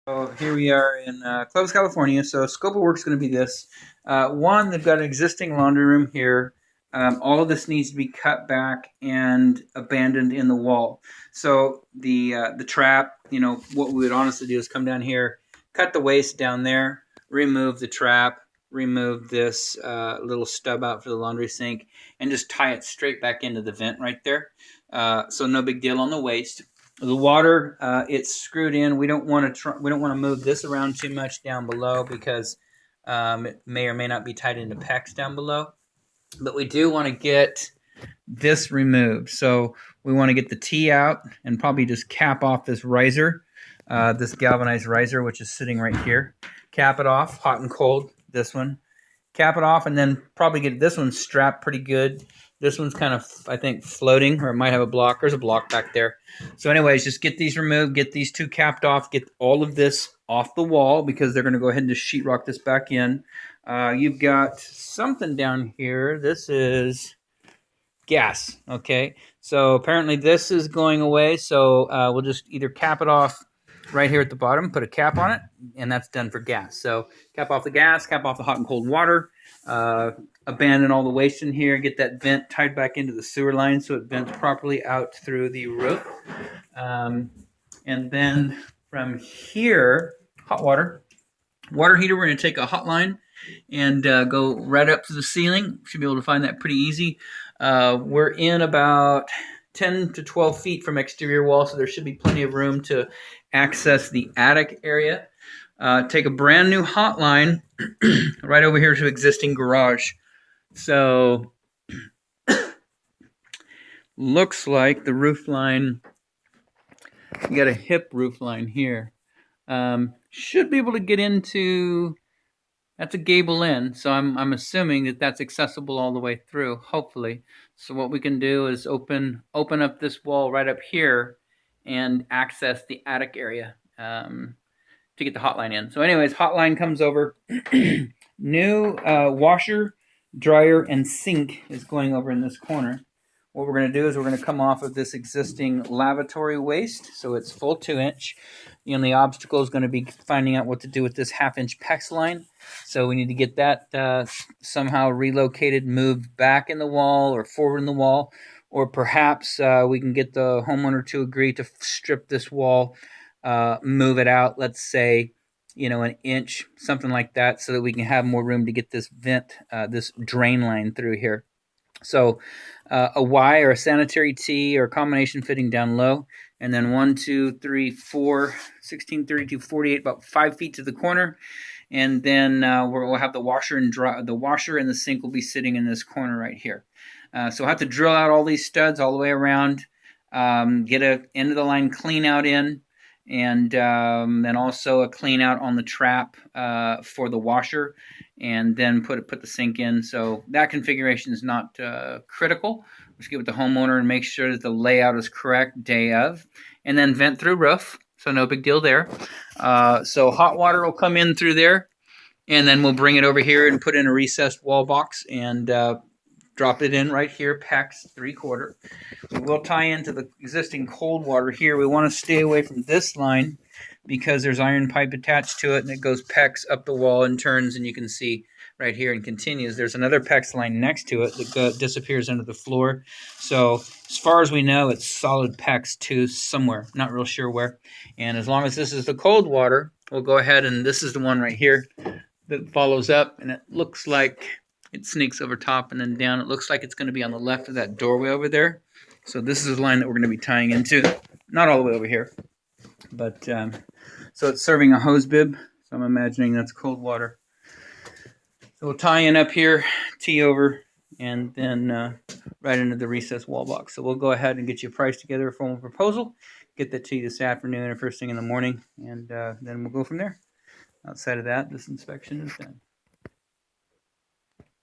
So here we are in Clovis, California. So scope of work is going to be this. One, they've got an existing laundry room here. All of this needs to be cut back and abandoned in the wall. So the trap, what we would honestly do is come down here, cut the waste down there, remove the trap, remove this little stub out for the laundry sink, and just tie it straight back into the vent right there. So no big deal on the waste. The water, it's screwed in. We don't want to move this around too much down below because it may or may not be tied into PEX down below. But we do want to get this removed. So we want to get the T out and probably just cap off this riser, this galvanized riser, which is sitting right here. Cap it off, hot and cold, this one. Cap it off, and then probably get this one strapped pretty good. This one's kind of, I think, floating, or it might have a block. There's a block back there. So anyways, just get these removed, get these two capped off, get all of this off the wall because they're going to go ahead and just sheetrock this back in. You've got something down here. This is gas, okay? So apparently this is going away, so we'll just either cap it off right here at the bottom, put a cap on it, and that's done for gas. So cap off the gas, cap off the hot and cold water, abandon all the waste in here, get that vent tied back into the sewer line so it vents properly out through the roof. And then from here, hot water. Water heater, we're going to take a hot line and go right up to the ceiling. Should be able to find that pretty easy. We're in about 10 to 12 feet from exterior wall, so there should be plenty of room to access the attic area. Take a brand new hot line right over here to existing garage. So looks like the roof line, you got a hip roof line here. Should be able to get into, that's a gable end, so I'm assuming that that's accessible all the way through, hopefully. So what we can do is open up this wall right up here and access the attic area to get the hotline in. So anyways, hotline comes over. New washer, dryer, and sink is going over in this corner. What we're going to do is we're going to come off of this existing lavatory waste, so it's full 2-inch. The only obstacle is going to be finding out what to do with this 1/2-inch PEX line. So we need to get that somehow relocated, moved back in the wall or forward in the wall, or perhaps we can get the homeowner to agree to strip this wall, move it out, let's say, an inch, something like that, so that we can have more room to get this vent, this drain line through here. So a Y or a sanitary T or a combination fitting down low, and then 1, 2, 3, 4, 16, 32, 48, about 5 feet to the corner. And then we'll have the washer and the sink will be sitting in this corner right here. So we'll have to drill out all these studs all the way around, get a end of the line clean out in, and then also a clean out on the trap for the washer, and then put the sink in. So that configuration is not critical. Just get with the homeowner and make sure that the layout is correct day of, and then vent through roof. So no big deal there. So hot water will come in through there, and then we'll bring it over here and put in a recessed wall box and drop it in right here, PEX 3/4. We will tie into the existing cold water here. We want to stay away from this line because there's iron pipe attached to it, and it goes PEX up the wall and turns, and you can see right here and continues. There's another PEX line next to it that disappears under the floor. So as far as we know, it's solid PEX to somewhere, not real sure where. And as long as this is the cold water, we'll go ahead, and this is the one right here that follows up, and it looks like it sneaks over top and then down. It looks like it's going to be on the left of that doorway over there. So this is the line that we're going to be tying into. Not all the way over here, but so it's serving a hose bib. So I'm imagining that's cold water. So we'll tie in up here, tee over, and then right into the recessed wall box. So we'll go ahead and get you a price together, a formal proposal, get that to you this afternoon or first thing in the morning, and then we'll go from there. Outside of that, this inspection is done.